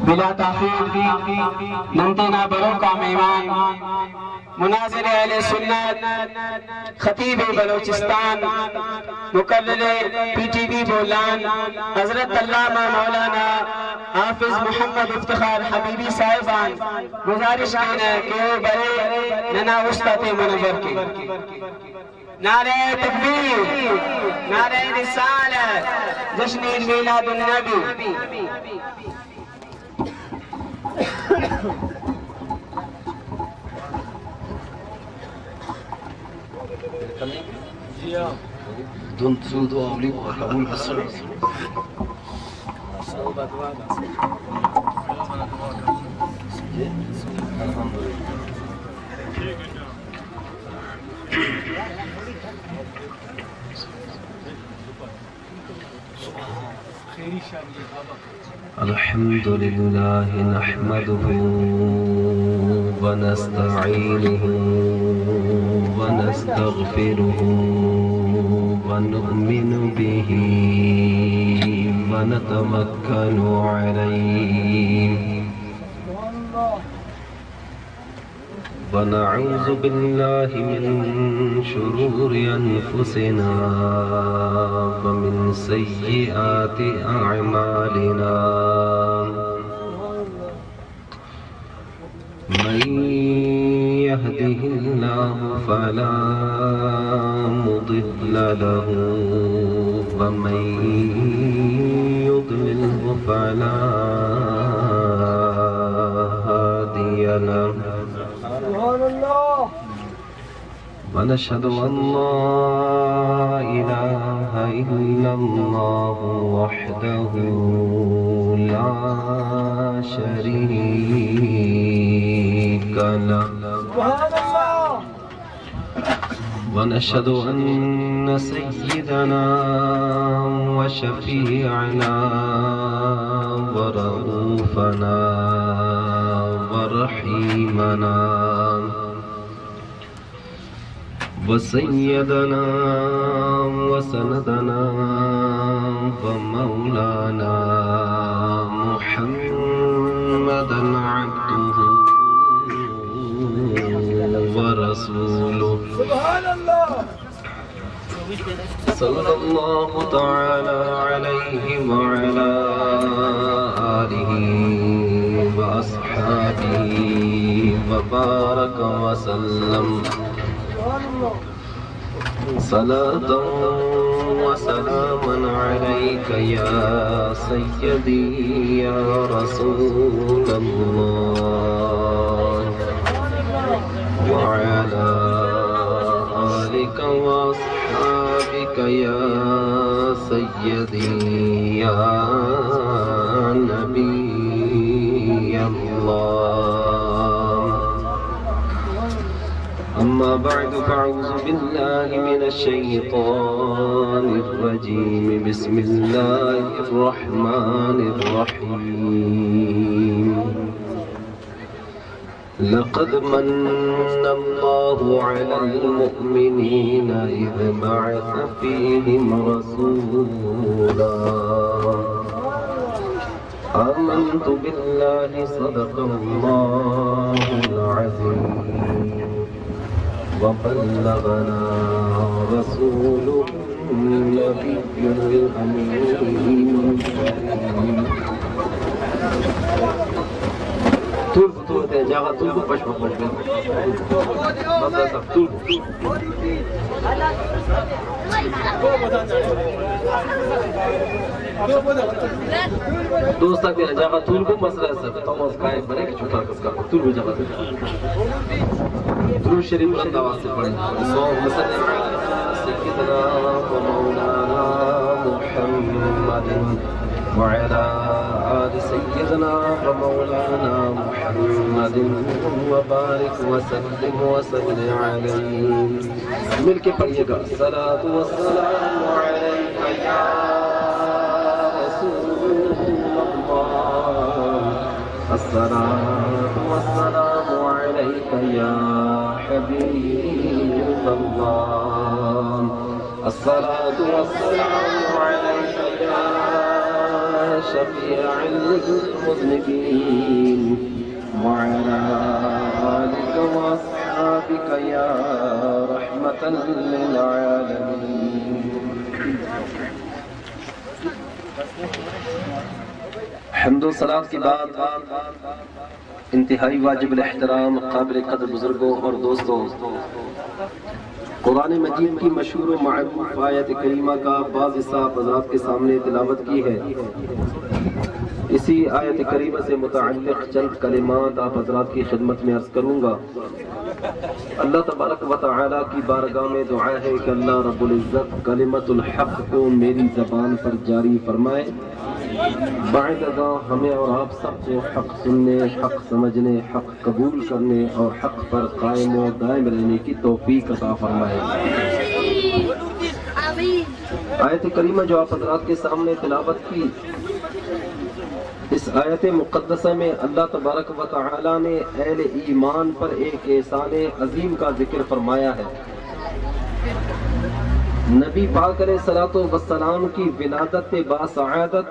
بلا تاخیر نمتنا برو کا مہمان مناظر اہل سنت خطیب بلوچستان مقرر پی ٹی وی بولان حضرت علامہ مولانا حافظ محمد افتخار حبیبی صاحبان گزارش کرنا کہ وہ بڑے ننا استاد منور کی نعرہ تکبیر نعرہ رسالت جشن میلاد النبی دون سود و عملی و قبول بسر الحمد لله نحمده ونستعينه ونستغفره ونؤمن به ونتوكل عليه ونعوذ بالله من شرور أنفسنا ومن سيئات أعمالنا من يهده الله فلا مضل له ومن يضلله فلا هادي له ونشهد أن لا إله إلا الله وحده لا شريك له ونشهد أن سيدنا وشفيعنا ورؤوفنا ورحيمنا وسيدنا وسندنا ومولانا محمدا عبده ورسوله سبحان الله صلى الله تعالى عليه وعلى آله وأصحابه وبارك وسلم صلاة وسلاما عليك يا سيدي يا رسول الله وعلى آلك وأصحابك يا سيدي يا نبي الله أما بعد فأعوذ بالله من الشيطان الرجيم بسم الله الرحمن الرحيم لقد من الله على المؤمنين إذ بعث فيهم رسولا آمنت بالله صدق الله العظيم وبلغنا رسوله النبي الأمين طول طول جاغا طول پش پش بس طول دوست تک جاغا طول کو مسئلہ ہے سب تمام کائے بنے کہ چھوٹا کس کا طول ہو جاتا درود شریف بلند آواز سے پڑھیں اللهم صل على سيدنا ومولانا محمد وعلى آل سيدنا ومولانا محمد وبارك وسلم عليه مل کے پڑھیے گا الصلاة والسلام عليك يا رسول الله الصلاة والسلام عليك يا حبيب الله الصلاة والسلام عليك يا شفيع المذنبين وعلى آلك وأصحابك يا رحمة للعالمين. حمد و صلاۃ کے بعد انتہائی واجب الاحترام قابل قدر بزرگوں اور دوستوں، قرآن مجید کی مشہور و معروف آیت کریمہ کا بعض حصہ حضرات کے سامنے تلاوت کی ہے۔ اسی آیت کریمہ سے متعلق چند کلمات آپ حضرات کی خدمت میں عرض کروں گا۔ اللہ تبارک و تعالیٰ کی بارگاہ میں دعا ہے کہ اللہ رب العزت کلمت الحق کو میری زبان پر جاری فرمائے، بعد ازاں ہمیں اور آپ سب کو حق سننے، حق سمجھنے، حق قبول کرنے اور حق پر قائم و دائم رہنے کی توفیق عطا فرمائے۔ آیت کریمہ جو آپ حضرات کے سامنے تلاوت کی، اس آیت مقدسہ میں اللہ تبارک و تعالیٰ نے اہل ایمان پر ایک احسان عظیم کا ذکر فرمایا ہے۔ نبی پاک علیہ الصلوۃ والسلام کی ولادت باسعادت،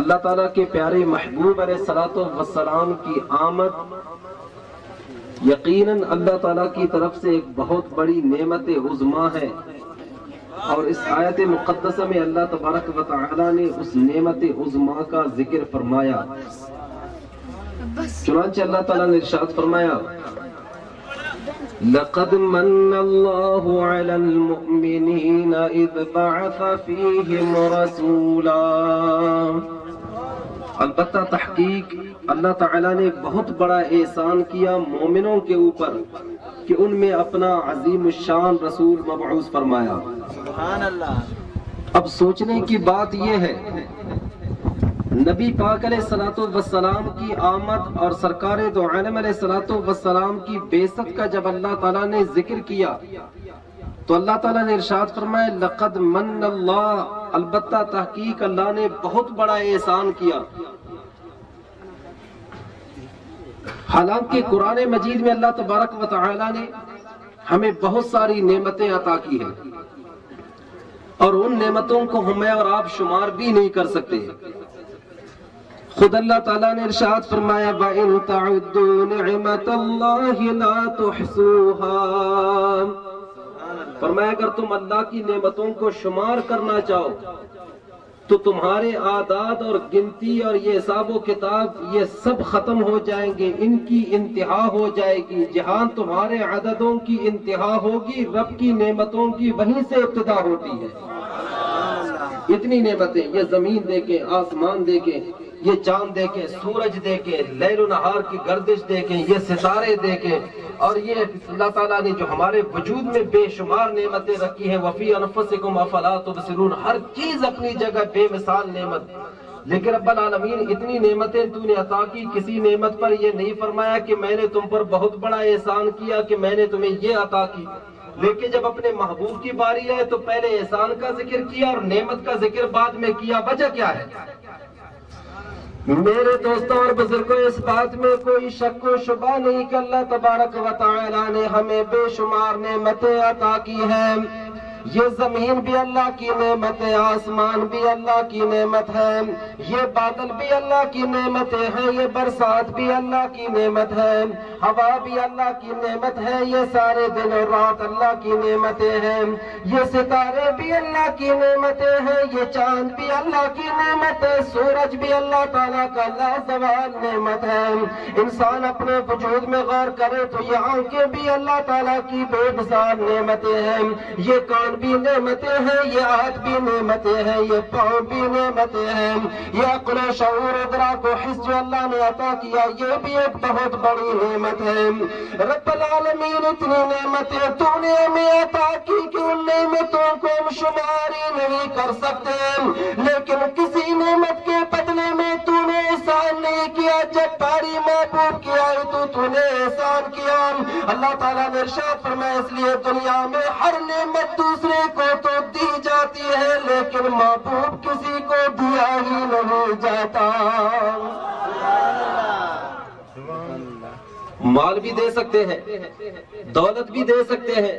اللہ تعالیٰ کے پیارے محبوب علیہ الصلوۃ والسلام کی آمد یقیناً اللہ تعالیٰ کی طرف سے ایک بہت بڑی نعمت عظمیٰ ہے، اور اس آیت مقدسہ میں اللہ تبارک و تعالیٰ نے اس نعمت عظمیٰ کا ذکر فرمایا۔ چنانچہ اللہ تعالیٰ نے ارشاد فرمایا، لَقَدْ مَنَّ اللَّهُ عَلَى الْمُؤْمِنِينَ إِذْ بَعَثَ فِيهِمْ رَسُولًا۔ البتہ تحقیق اللہ تعالیٰ نے بہت بڑا احسان کیا مومنوں کے اوپر کہ ان میں اپنا عظیم الشان رسول مبعوث فرمایا۔ سبحان اللہ۔ اب سوچنے کی بات یہ ہے، نبی پاک علیہ الصلوۃ والسلام کی آمد اور سرکار دو عالم علیہ الصلوۃ والسلام کی بعثت کا جب اللہ تعالیٰ نے ذکر کیا تو اللہ تعالیٰ نے ارشاد فرمایا لقد من اللہ، البتہ تحقیق اللہ نے بہت بڑا احسان کیا۔ حالانکہ قرآن مجید میں اللہ تبارک و تعالیٰ نے ہمیں بہت ساری نعمتیں عطا کی ہیں، اور ان نعمتوں کو ہمیں اور آپ شمار بھی نہیں کر سکتے۔ خود اللہ تعالیٰ نے ارشاد فرمایا وَإِن تَعُدُّوا نِعْمَةَ اللَّهِ لَا تُحْصُوهَا، فرمایا اگر تم اللہ کی نعمتوں کو شمار کرنا چاہو تو تمہارے اعداد اور گنتی اور یہ حساب و کتاب یہ سب ختم ہو جائیں گے، ان کی انتہا ہو جائے گی۔ جہاں تمہارے عددوں کی انتہا ہوگی، رب کی نعمتوں کی وہیں سے ابتدا ہوتی ہے۔ اتنی نعمتیں، یہ زمین دیکھیں، آسمان دیکھیں، یہ چاند دیکھیں، سورج دیکھیں، لیل و نہار کی گردش دیکھیں، یہ ستارے دیکھیں، اور یہ اللہ تعالیٰ نے جو ہمارے وجود میں بے شمار نعمتیں رکھی ہیں، وَفِي أَنفُسِكُمْ أَفَلَا تُبْصِرُونَ، ہر چیز اپنی جگہ بے مثال نعمت۔ لیکن رب العالمین اتنی نعمتیں تو نے عطا کی، کسی نعمت پر یہ نہیں فرمایا کہ میں نے تم پر بہت بڑا احسان کیا کہ میں نے تمہیں یہ عطا کی، لیکن جب اپنے محبوب کی باری آئے تو پہلے احسان کا ذکر کیا اور نعمت کا ذکر بعد میں کیا۔ وجہ کیا ہے؟ میرے دوستوں اور بزرگوں، اس بات میں کوئی شک و شبہ نہیں کہ اللہ تبارک و تعالیٰ نے ہمیں بے شمار نعمتیں عطا کی ہیں۔ یہ زمین بھی اللہ کی نعمت ہے، آسمان بھی اللہ کی نعمت ہے، یہ بادل بھی اللہ کی نعمتیں ہیں، یہ برسات بھی اللہ کی نعمت ہے، ہوا بھی اللہ کی نعمت ہے، یہ سارے دن اور رات اللہ کی نعمتیں ہیں، یہ ستارے بھی اللہ کی نعمتیں ہیں، یہ چاند بھی اللہ کی نعمت ہے، سورج بھی اللہ تعالیٰ کا لازوال نعمت ہے۔ انسان اپنے وجود میں غور کرے تو یہ آنکھیں بھی اللہ تعالیٰ کی بے مثال نعمتیں ہیں، یہ کان بھی نعمتیں ہیں، یہ ہاتھ بھی نعمتیں ہیں، یہ پاؤں بھی نعمتیں ہیں، یہ عقل و شعور ادراک و حس جو اللہ نے عطا کیا یہ بھی ایک بہت بڑی نعمت ہے۔ رب العالمین اتنی نعمتیں تو نے ہمیں عطا کی کہ ان نعمتوں کو ہم شمار ہی نہیں کر سکتے، لیکن کسی نعمت کے بدلے میں تو نے احسان نہیں کیا۔ جب باری محبوب کی آئی تو نے احسان کیا۔ اللہ تعالیٰ نے ارشاد فرمایا اس لیے دنیا میں ہر نعمت دوسرے کو تو دی جاتی ہے لیکن محبوب کسی کو دیا ہی نہیں جاتا۔ مال بھی دے سکتے ہیں، دولت بھی دے سکتے ہیں،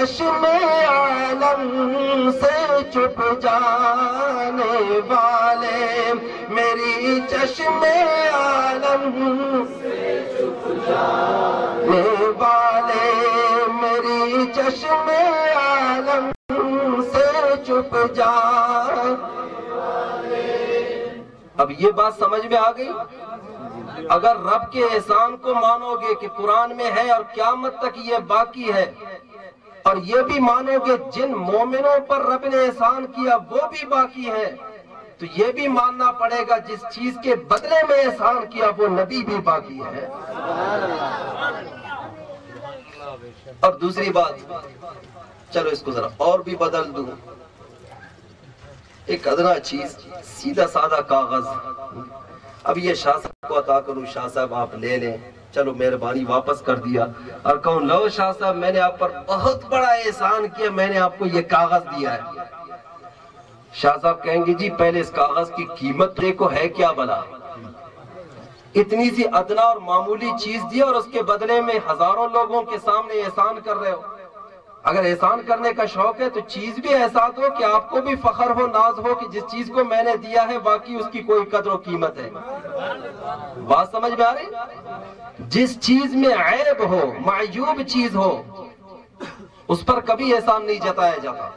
چشمے عالم سے چھپ جانے والے، میری چشمے عالم سے چھپ جانے والے، میری چشمے عالم سے چھپ جانے والے۔ اب یہ بات سمجھ میں آ گئی؟ اگر رب کے احسان کو مانو گے کہ قرآن میں ہے اور قیامت تک یہ باقی ہے، اور یہ بھی مانو گے جن مومنوں پر رب نے احسان کیا وہ بھی باقی ہے، تو یہ بھی ماننا پڑے گا جس چیز کے بدلے میں احسان کیا وہ نبی بھی باقی ہے۔ اور دوسری بات، چلو اس کو ذرا اور بھی بدل دوں، ایک ادنا چیز، سیدھا سادہ کاغذ، اب یہ شاہ صاحب کو عطا کروں، شاہ صاحب آپ لے لیں، چلو مہربانی واپس کر دیا، اور کہوں لو شاہ صاحب میں نے آپ پر بہت بڑا احسان کیا، میں نے آپ کو یہ کاغذ دیا ہے۔ شاہ صاحب کہیں گے جی پہلے اس کاغذ کی قیمت دیکھو ہے کیا بلا، اتنی سی ادنا اور معمولی چیز دی اور اس کے بدلے میں ہزاروں لوگوں کے سامنے احسان کر رہے ہو۔ اگر احسان کرنے کا شوق ہے تو چیز بھی احساس ہو کہ آپ کو بھی فخر ہو، ناز ہو کہ جس چیز کو میں نے دیا ہے واقعی اس کی کوئی قدر و قیمت ہے۔ بات سمجھ میں آ رہی؟ جس چیز میں عیب ہو، معیوب چیز ہو، اس پر کبھی احسان نہیں جتایا جاتا۔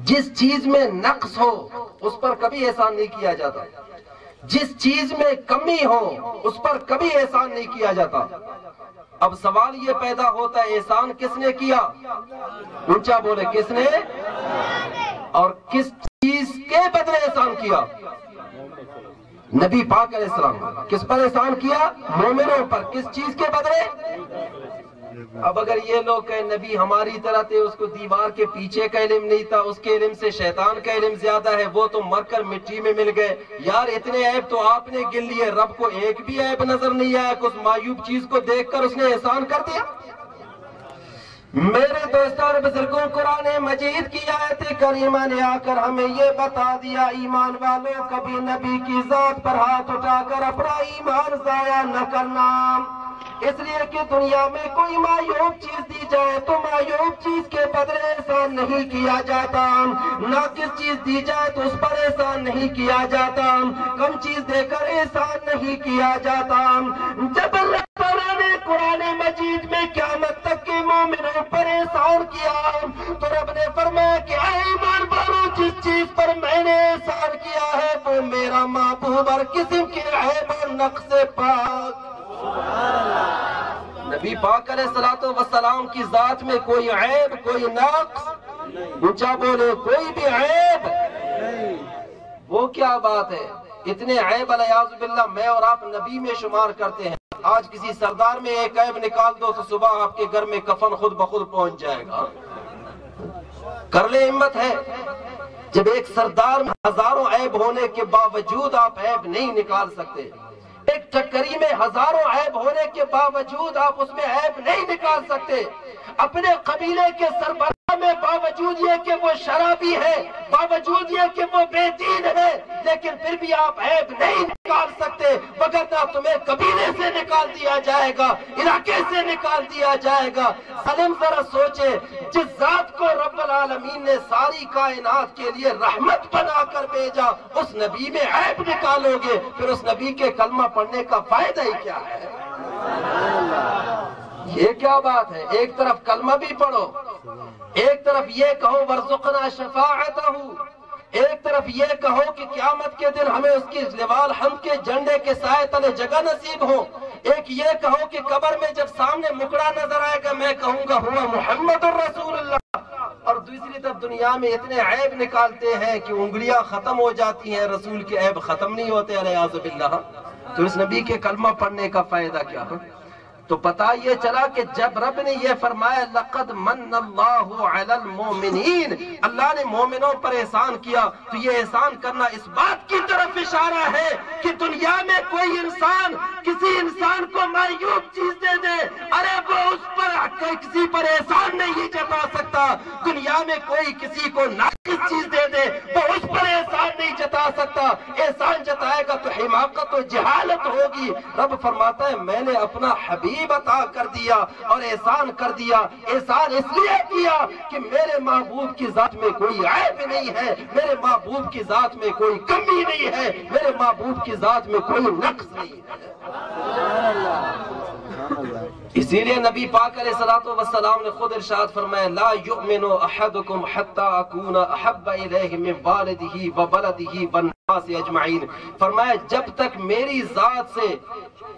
جس چیز میں نقص ہو اس پر کبھی احسان نہیں کیا جاتا۔ جس چیز میں کمی ہو اس پر کبھی احسان نہیں کیا جاتا۔ اب سوال یہ پیدا ہوتا ہے احسان کس نے کیا؟ اونچا بولے، کس نے؟ اور کس چیز کے بدلے احسان کیا؟ نبی پاک علیہ السلام۔ کس پر احسان کیا؟ مومنوں پر۔ کس چیز کے بدلے؟ اب اگر یہ لوگ کہیں نبی ہماری طرح تھے، اس کو دیوار کے پیچھے کا علم نہیں تھا، اس کے علم سے شیطان کا علم زیادہ ہے، وہ تو مر کر مٹی میں مل گئے، یار اتنے عیب تو آپ نے گن لیے، رب کو ایک بھی عیب نظر نہیں آیا کہ اس معیوب چیز کو دیکھ کر اس نے احسان کر دیا؟ میرے دوستان بزرگوں، قرآن مجید کی آیت کریمہ نے آ کر ہمیں یہ بتا دیا، ایمان والوں کبھی نبی کی ذات پر ہاتھ اٹھا کر اپنا ایمان ضائع نہ کرنا، اس لیے کہ دنیا میں کوئی معیوب چیز دی جائے تو معیوب چیز کے بدلے احسان نہیں کیا جاتا، ناقص چیز دی جائے تو اس پر احسان نہیں کیا جاتا، کم چیز دے کر احسان نہیں کیا جاتا۔ جب اللہ تعالیٰ نے قرآن مجید میں قیامت تک کے مومنوں پر احسان کیا تو رب نے فرمایا کہ اے ایمان والو، جس چیز پر میں نے احسان کیا ہے وہ میرا محبوب اور قسم کے عیب اور نقص سے پاک۔ نبی پاک علیہ السلام کی ذات میں کوئی عیب، کوئی نقص، اونچا بولے، کوئی بھی عیب۔ وہ کیا بات ہے، اتنے عیب علیہ باللہ میں اور آپ نبی میں شمار کرتے ہیں۔ آج کسی سردار میں ایک عیب نکال دو تو صبح آپ کے گھر میں کفن خود بخود پہنچ جائے گا۔ کر لے ہمت ہے، جب ایک سردار میں ہزاروں عیب ہونے کے باوجود آپ عیب نہیں نکال سکتے، ایک ٹکری میں ہزاروں عیب ہونے کے باوجود آپ اس میں عیب نہیں نکال سکتے، اپنے قبیلے کے سربراہ میں باوجود یہ کہ وہ شرابی ہے، باوجود یہ کہ وہ بے دین ہے، لیکن پھر بھی آپ عیب نہیں نکال سکتے، وگرنہ تمہیں قبیلے سے نکال دیا جائے گا، علاقے سے نکال دیا جائے گا۔ سلیم ذرا سوچے، جس ذات کو رب العالمین نے ساری کائنات کے لیے رحمت بنا کر بھیجا، اس نبی میں عیب نکالو گے، پھر اس نبی کے کلمہ پڑھنے کا فائدہ ہی کیا ہے؟ یہ کیا بات ہے؟ ایک طرف کلمہ بھی پڑھو، ایک طرف یہ کہو ورزقنا شفاعتہ، ایک طرف یہ کہو کہ قیامت کے دن ہمیں اس کی لوال حمد کے جھنڈے کے سائے تلے جگہ نصیب ہو، ایک یہ کہو کہ قبر میں جب سامنے مکڑا نظر آئے گا میں کہوں گا ہوا محمد الرسول اللہ، اور دوسری طرف دنیا میں اتنے عیب نکالتے ہیں کہ انگلیاں ختم ہو جاتی ہیں، رسول کے عیب ختم نہیں ہوتے علیہ باللہ، تو اس نبی کے کلمہ پڑھنے کا فائدہ کیا ہے؟ تو پتہ یہ چلا کہ جب رب نے یہ فرمایا لقد من اللہ علی المومنین، اللہ نے مومنوں پر احسان کیا، تو یہ احسان کرنا اس بات کی طرف اشارہ ہے کہ دنیا میں کوئی انسان کسی انسان کو معیوب چیز دے دے، ارے وہ اس پر کوئی کسی پر احسان نہیں جتا سکتا. دنیا میں کوئی کسی کو ناقص چیز دے دے وہ اس پر احسان نہیں جتا سکتا. احسان جتائے گا تو حماقت و جہالت ہوگی. رب فرماتا ہے میں نے اپنا حبیب عطا کر دیا اور احسان کر دیا. احسان اس لیے کیا کہ میرے محبوب کی ذات میں کوئی عیب نہیں ہے, میرے محبوب کی ذات میں کوئی کمی نہیں ہے, میرے محبوب کی ذات میں کوئی نقص نہیں ہے. اسی لیے نبی پاک علیہ الصلوۃ والسلام نے خود ارشاد فرمایا لا یؤمن احدکم حتی اکون احب الیہ من والدہ وولدہ والناس اجمعین. فرمایا جب تک میری ذات سے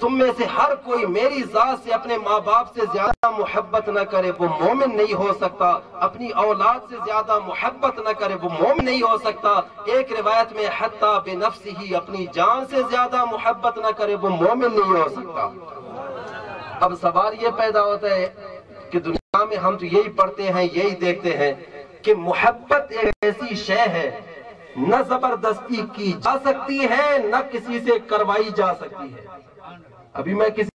تم میں سے ہر کوئی میری ذات سے اپنے ماں باپ سے زیادہ محبت نہ کرے وہ مومن نہیں ہو سکتا. اپنی اولاد سے زیادہ محبت نہ کرے وہ مومن نہیں ہو سکتا. ایک روایت میں حتی بنفسہ اپنی جان سے زیادہ محبت نہ کرے وہ مومن نہیں ہو سکتا. اب سوال یہ پیدا ہوتا ہے کہ دنیا میں ہم تو یہی پڑھتے ہیں یہی دیکھتے ہیں کہ محبت ایک ایسی شے ہے نہ زبردستی کی جا سکتی ہے نہ کسی سے کروائی جا سکتی ہے. ابھی میں کسی